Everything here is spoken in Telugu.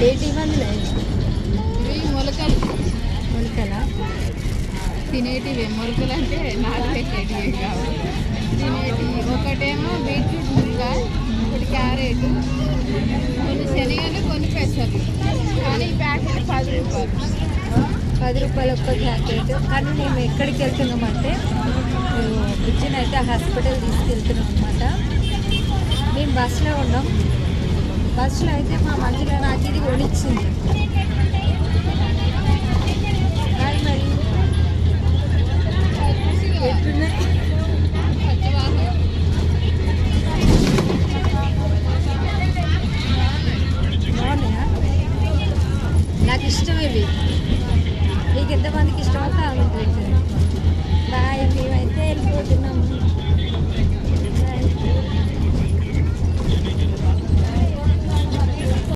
ఏంటి మందులు ఇవి మొలకలు. మొలకలా? తినేటివి మొలకలు అంటే నాటు పెట్టేటివి కావు. తినేటివి ఒకటేమో బీట్రూట్ ముక్క, ఒకటి క్యారెట్, కొన్ని శనగలు, కొన్ని పెసర్లు. కానీ ఈ ప్యాకెట్ 10 రూపాయలు. 10 రూపాయలు ఒక్క ప్యాకెట్. కానీ మేము ఎక్కడికి వెళ్తున్నామంటే బుజ్జిని అయితే హాస్పిటల్ తీసుకెళ్తున్నాం అనమాట. మేము బస్సులో ఉన్నాం. బస్సులో అయితే మా మంచిగా నాకు ఇది కొనిచ్చింది. కానీ మరి ఎట్టున్నాయి బాగున్నాయా? నాకు ఇష్టం ఇవి. మీకు ఎంతమందికి ఇష్టమో కామెంట్ పెట్టండి. బాయ్. మేమైతే వెళ్ళిపోతున్నాము.